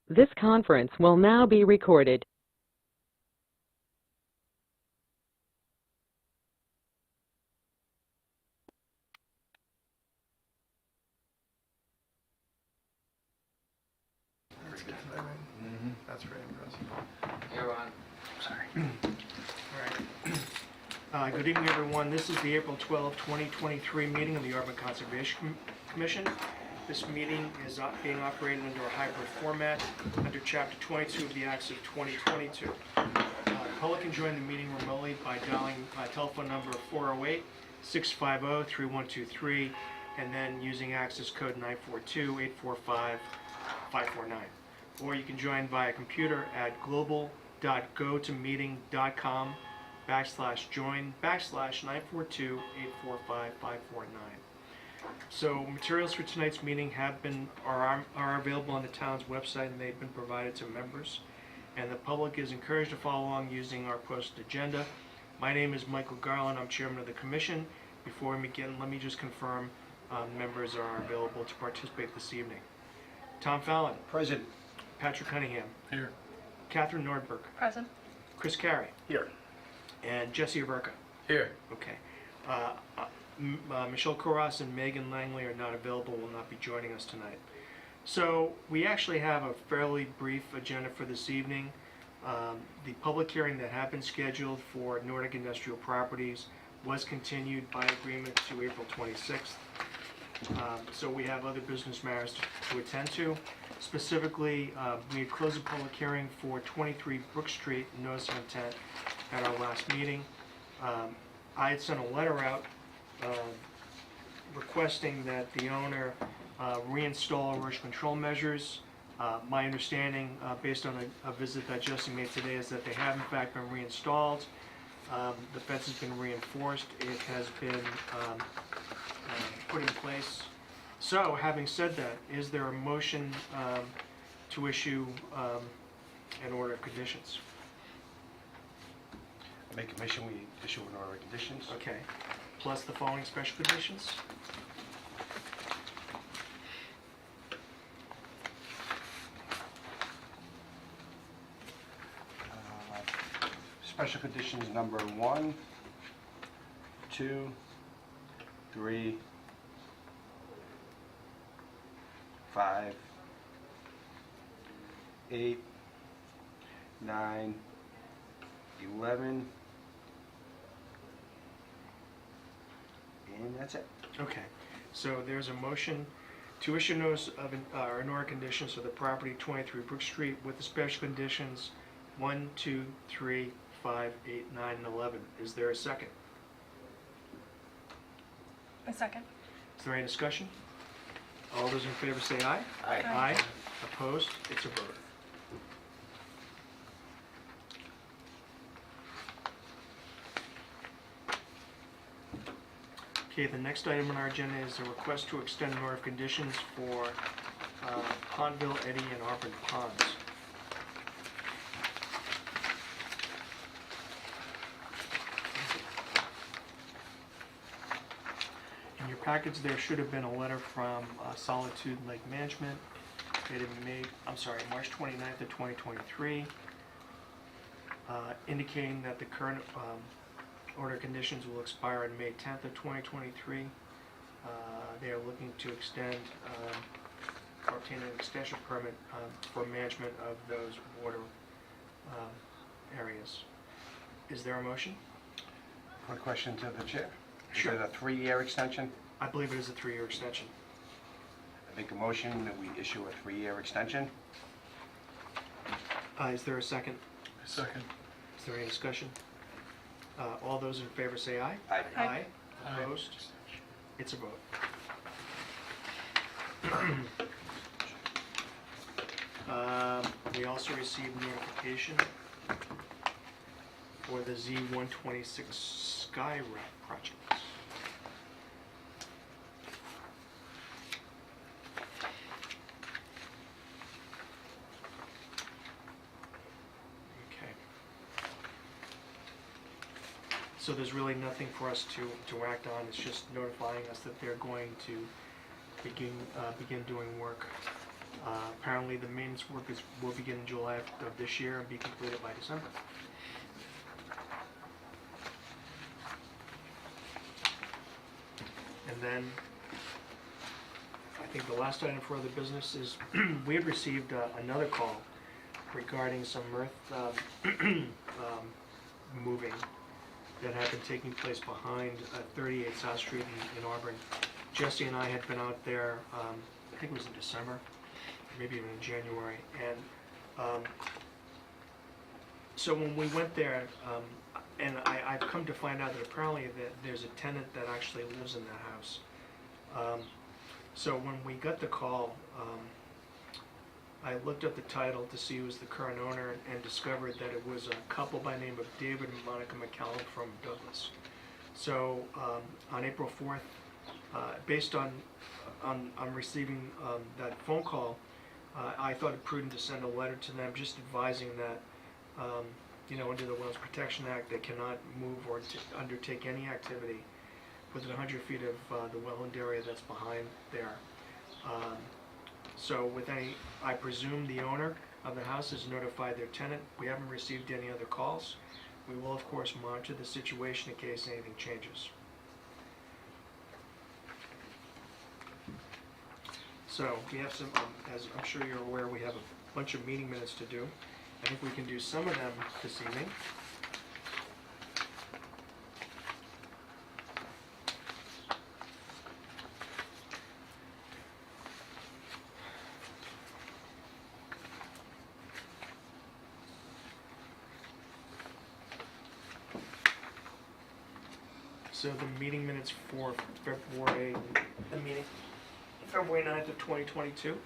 This conference will now be recorded. That's very impressive. You're on. Sorry. All right. Good evening, everyone. This is the April 12, 2023 meeting of the Auburn Conservation Commission. This meeting is being operated under a hybrid format under Chapter 22 of the Acts of 2022. The public can join the meeting remotely by dialing telephone number 408-650-3123 and then using access code 942-845-549. Or you can join via computer at global.gotomeeting.com/join/942-845-549. So materials for tonight's meeting are available on the town's website, and they've been provided to members. And the public is encouraged to follow along using our posted agenda. My name is Michael Garland. I'm chairman of the commission. Before we begin, let me just confirm members are available to participate this evening. Tom Fallon. Present. Patrick Cunningham. Here. Catherine Nordberg. Present. Chris Carey. Here. And Jesse Averka. Here. Okay. Michelle Koras and Megan Langley are not available, will not be joining us tonight. So we actually have a fairly brief agenda for this evening. The public hearing that had been scheduled for Nordic Industrial Properties was continued by agreement to April 26th. So we have other business matters to attend to. Specifically, we had closed the public hearing for 23 Brook Street, notice of intent, at our last meeting. I had sent a letter out requesting that the owner reinstall erosion control measures. My understanding, based on a visit that Jesse made today, is that they have in fact been reinstalled. The fence has been reinforced. It has been put in place. So, having said that, is there a motion to issue an order of conditions? Make a motion, we issue an order of conditions. Okay. Plus the following special conditions? Special conditions number 1, 2, 3, 5, 8, 9, 11, and that's it. Okay. So there's a motion to issue notice of an order of conditions for the property 23 Brook Street with the special conditions 1, 2, 3, 5, 8, 9, and 11. Is there a second? A second. Is there any discussion? All those in favor say aye. Aye. Aye. Opposed? It's a vote. Okay, the next item on our agenda is a request to extend an order of conditions for Pondville, Eddy, and Auburn Ponds. In your package, there should have been a letter from Solitude Lake Management dated March 29th of 2023, indicating that the current order conditions will expire on May 10th of 2023. They are looking to extend or obtain an extension permit for management of those water areas. Is there a motion? Quick question to the chair. Sure. Is it a 3-year extension? I believe it is a 3-year extension. I make a motion that we issue a 3-year extension. Is there a second? Second. Is there any discussion? All those in favor say aye. Aye. Aye. Opposed? It's a vote. We also received notification for the Z126 Sky Wrap project. So there's really nothing for us to act on. It's just notifying us that they're going to begin doing work Apparently, the maintenance work will begin in July of this year and be completed by December. And then, I think the last item for other business is, we have received another call regarding some earth moving that had been taking place behind 38 South Street in Auburn. Jesse and I had been out there, I think it was in December, maybe even in January, and so when we went there, and I've come to find out that apparently that there's a tenant that actually lives in that house. So when we got the call, I looked up the title to see who was the current owner and discovered that it was a couple by the name of David and Monica McCallum from Douglas. So on April 4th, based on receiving that phone call, I thought it prudent to send a letter to them just advising that, under the Wetlands Protection Act, they cannot move or undertake any activity within 100 feet of the wetland area that's behind there. So I presume the owner of the house has notified their tenant. We haven't received any other calls. We will, of course, monitor the situation in case anything changes. So we have some, as I'm sure you're aware, we have a bunch of meeting minutes to do. I think we can do some of them this evening. So the meeting minutes for February 9th of 2022.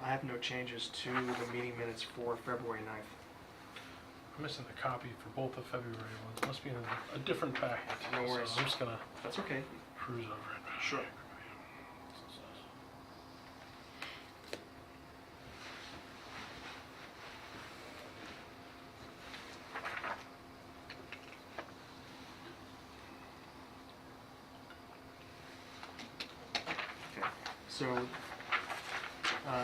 I have no changes to the meeting minutes for February 9th. I'm missing a copy for both the February ones. Must be in a different packet. No worries. So I'm just gonna That's okay. cruise over it. Sure. Okay. So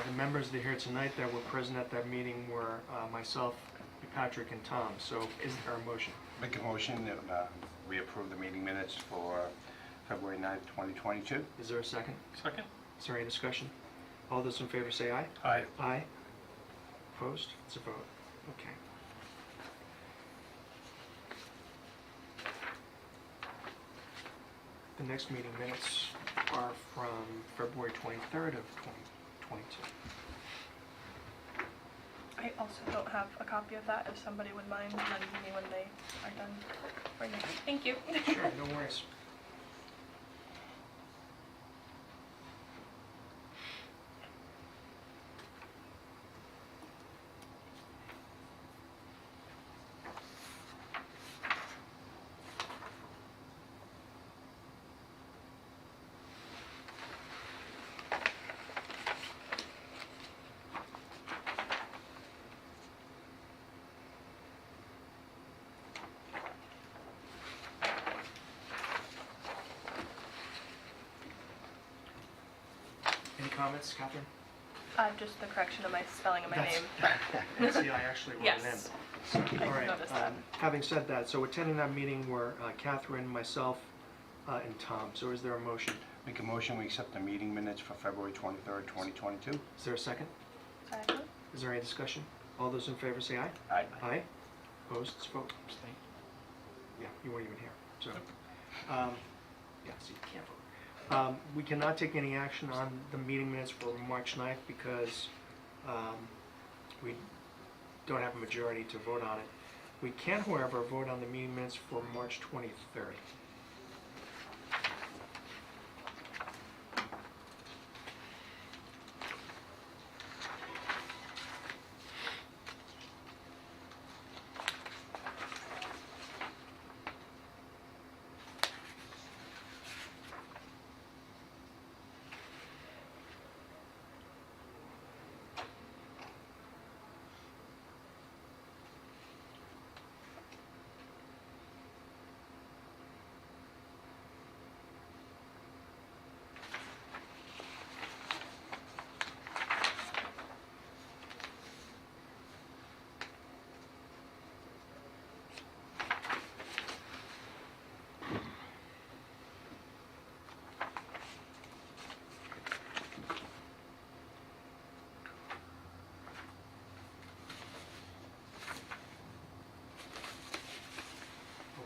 the members that are here tonight that were present at that meeting were myself, Patrick, and Tom. So is there a motion? Make a motion that we approve the meeting minutes for February 9th, 2022. Is there a second? Second? Is there any discussion? All those in favor say aye. Aye. Aye. Opposed? It's a vote. Okay. The next meeting minutes are from February 23rd of 2022. I also don't have a copy of that, if somebody would mind lending me when they are done for next. Thank you. Sure, no worries. Any comments, Catherine? Just the correction of my spelling of my That's- name. See, I actually wrote it in. Yes. So, I all right, noticed that. having said that, so attending that meeting were Catherine, myself, and Tom. So is there a motion? Make a motion we accept the meeting minutes for February 23rd, 2022. Is there a second? Second? Is there any discussion? All those in favor say aye. Aye. Aye. Opposed? It's a vote. Abstain. Yeah, you weren't even here, so. Yeah, so you can't vote. We cannot take any action on the meeting minutes for March 9th because we don't have a majority to vote on it. We can, however, vote on the meeting minutes for March 23rd.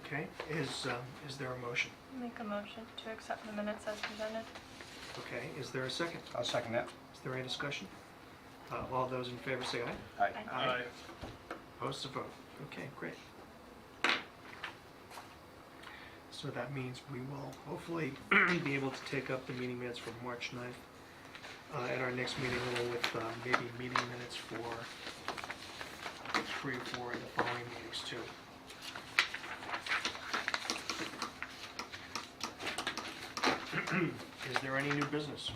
Okay, is there a motion? Make a motion to accept the minutes as presented. Okay, is there a second? I'll second that. Is there any discussion? All those in favor say aye. Aye. Aye. Opposed to vote. Okay, great. So that means we will hopefully be able to take up the meeting minutes from March 9th at our next meeting, along with maybe meeting minutes for 3 or 4 of the following meetings too. Is there any new business?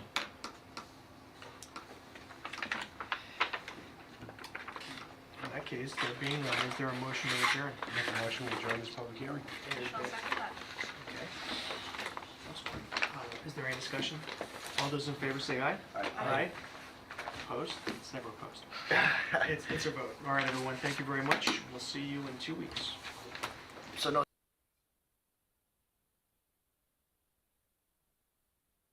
In that case, there being none, is there a motion to adjourn? Make a motion to adjourn this public hearing. I'll second that. Okay. That's fine. Is there any discussion? All those in favor say aye. Aye. Aye. Opposed? It's never opposed. It's a vote. All right, everyone, thank you very much. We'll see you in 2 weeks.